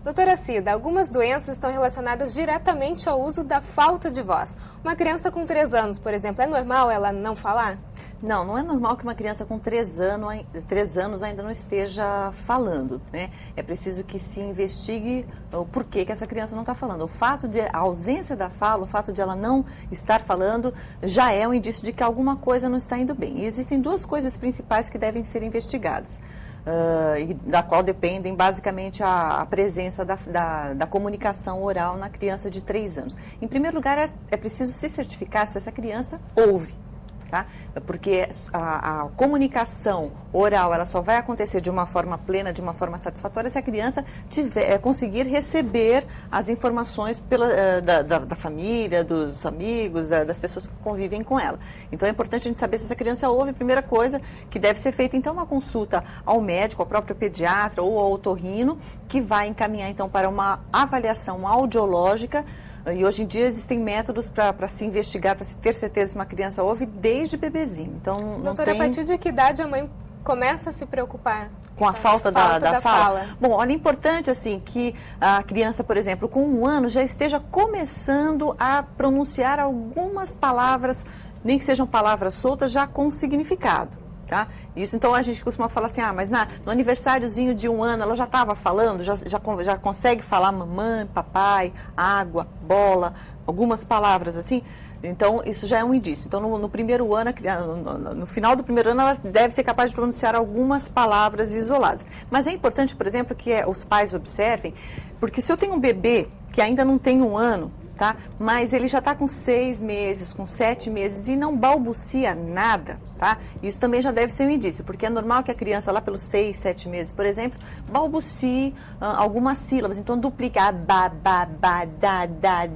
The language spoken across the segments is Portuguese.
Doutora Cida, algumas doenças estão relacionadas diretamente ao uso da falta de voz. Uma criança com 3 anos, por exemplo, é normal ela não falar? Não, não é normal que uma criança com 3 anos ainda não esteja falando, né? É preciso que se investigue o porquê que essa criança não está falando. O fato de a ausência da fala, o fato de ela não estar falando, já é um indício de que alguma coisa não está indo bem. E existem 2 coisas principais que devem ser investigadas. E da qual dependem basicamente a presença da comunicação oral na criança de 3 anos. Em primeiro lugar, é preciso se certificar se essa criança ouve. Tá? Porque a comunicação oral ela só vai acontecer de uma forma plena, de uma forma satisfatória, se a criança conseguir receber as informações da família, dos amigos, das pessoas que convivem com ela. Então é importante a gente saber se essa criança ouve. A primeira coisa que deve ser feita, então, uma consulta ao médico, ao próprio pediatra ou ao otorrino, que vai encaminhar então para uma avaliação audiológica. E hoje em dia existem métodos para se investigar, para se ter certeza se uma criança ouve desde bebezinho. Então, doutora, a partir de que idade a mãe começa a se preocupar com a falta da fala? Bom, olha, é importante assim que a criança, por exemplo, com 1 ano já esteja começando a pronunciar algumas palavras, nem que sejam palavras soltas, já com significado. Tá? Isso, então, a gente costuma falar assim, mas no aniversáriozinho de 1 ano ela já estava falando, já consegue falar mamãe, papai, água, bola, algumas palavras assim. Então, isso já é um indício. Então, no primeiro ano, no final do primeiro ano, ela deve ser capaz de pronunciar algumas palavras isoladas. Mas é importante, por exemplo, que os pais observem, porque se eu tenho um bebê que ainda não tem 1 ano, tá? Mas ele já está com 6 meses, com 7 meses e não balbucia nada, tá? Isso também já deve ser um indício, porque é normal que a criança lá pelos 6, 7 meses, por exemplo, balbucie algumas sílabas. Então, duplica ba, ba, da, ga,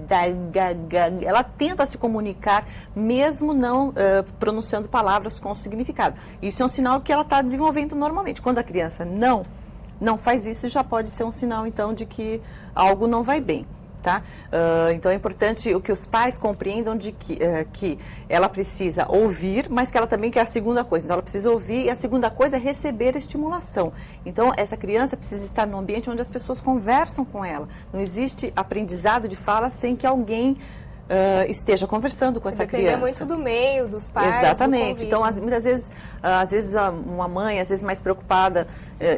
ga. Ela tenta se comunicar, mesmo não pronunciando palavras com significado. Isso é um sinal que ela está desenvolvendo normalmente. Quando a criança não faz isso, já pode ser um sinal, então, de que algo não vai bem. Tá? Então é importante que os pais compreendam de que ela precisa ouvir, mas que ela também quer a segunda coisa. Então ela precisa ouvir e a segunda coisa é receber estimulação. Então essa criança precisa estar num ambiente onde as pessoas conversam com ela. Não existe aprendizado de fala sem que alguém esteja conversando com essa criança. Depende muito do meio, dos pais. Exatamente. Então, muitas vezes, uma mãe, às vezes mais preocupada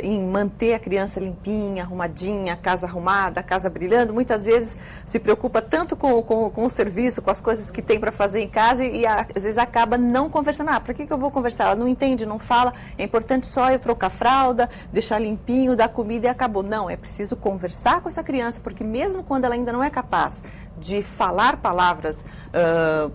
em manter a criança limpinha, arrumadinha, a casa arrumada, a casa brilhando, muitas vezes se preocupa tanto com o serviço, com as coisas que tem para fazer em casa e às vezes acaba não conversando. Para que eu vou conversar? Ela não entende, não fala. É importante só eu trocar a fralda, deixar limpinho, dar comida e acabou. Não, é preciso conversar com essa criança, porque mesmo quando ela ainda não é capaz de falar palavras,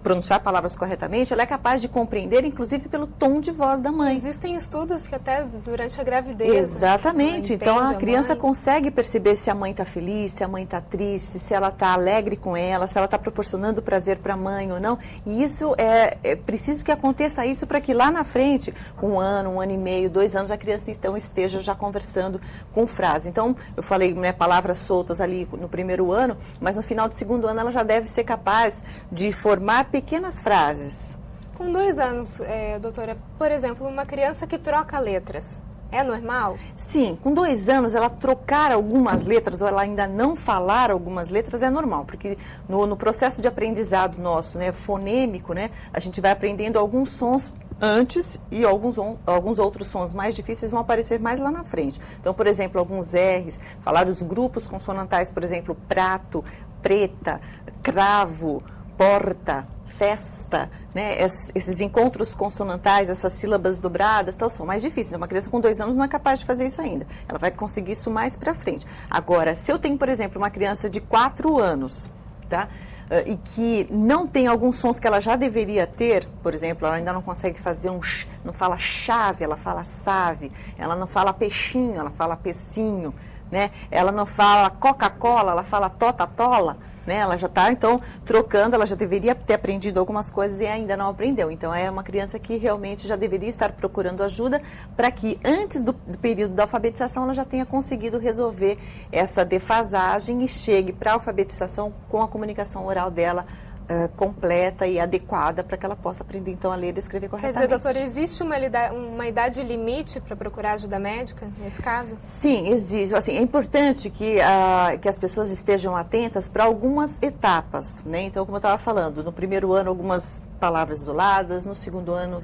pronunciar palavras corretamente, ela é capaz de compreender, inclusive pelo tom de voz da mãe. Existem estudos que até durante a gravidez... Exatamente. Então, a criança consegue perceber se a mãe está feliz, se a mãe está triste, se ela está alegre com ela, se ela está proporcionando prazer para a mãe ou não. E isso é preciso que aconteça isso para que lá na frente, com 1 ano, 1 ano e meio, 2 anos, a criança então esteja já conversando com frase. Então, eu falei palavras soltas ali no primeiro ano, mas no final do segundo ano ela já deve ser capaz de formar pequenas frases. Com 2 anos, doutora, por exemplo, uma criança que troca letras, é normal? Sim, com 2 anos ela trocar algumas letras ou ela ainda não falar algumas letras é normal, porque no processo de aprendizado nosso, fonêmico, a gente vai aprendendo alguns sons antes e alguns outros sons mais difíceis vão aparecer mais lá na frente. Então, por exemplo, alguns R's, falar os grupos consonantais, por exemplo, prato, preta, cravo, porta, festa, esses encontros consonantais, essas sílabas dobradas, são mais difíceis. Uma criança com 2 anos não é capaz de fazer isso ainda. Ela vai conseguir isso mais para frente. Agora, se eu tenho, por exemplo, uma criança de 4 anos, tá? E que não tem alguns sons que ela já deveria ter, por exemplo, ela ainda não consegue fazer não fala chave, ela fala save, ela não fala peixinho, ela fala pecinho, ela não fala Coca-Cola, ela fala tota-tola, ela já está, então, trocando, ela já deveria ter aprendido algumas coisas e ainda não aprendeu. Então, é uma criança que realmente já deveria estar procurando ajuda para que, antes do período da alfabetização, ela já tenha conseguido resolver essa defasagem e chegue para a alfabetização com a comunicação oral dela completa e adequada para que ela possa aprender, então, a ler e escrever corretamente. Quer dizer, doutora, existe uma idade limite para procurar ajuda médica, nesse caso? Sim, existe. Assim, é importante que as pessoas estejam atentas para algumas etapas, né? Então, como eu estava falando, no primeiro ano, algumas palavras isoladas, no segundo ano,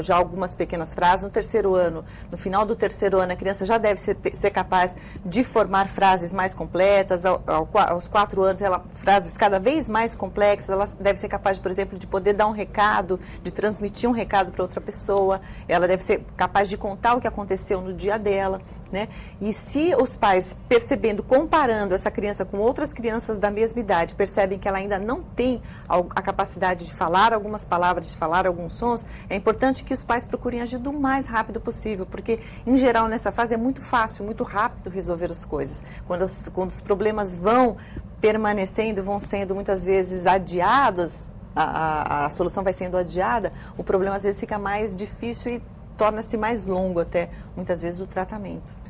já algumas pequenas frases, no terceiro ano, no final do terceiro ano, a criança já deve ser capaz de formar frases mais completas, aos 4 anos, frases cada vez mais complexas, ela deve ser capaz, por exemplo, de poder dar um recado, de transmitir um recado para outra pessoa, ela deve ser capaz de contar o que aconteceu no dia dela, né? E se os pais, percebendo, comparando essa criança com outras crianças da mesma idade, percebem que ela ainda não tem a capacidade de falar algumas palavras, de falar alguns sons, é importante que os pais procurem agir do mais rápido possível, porque, em geral, nessa fase é muito fácil, muito rápido resolver as coisas. Quando os problemas vão permanecendo, vão sendo muitas vezes adiadas, a solução vai sendo adiada, o problema às vezes fica mais difícil e torna-se mais longo até, muitas vezes, o tratamento.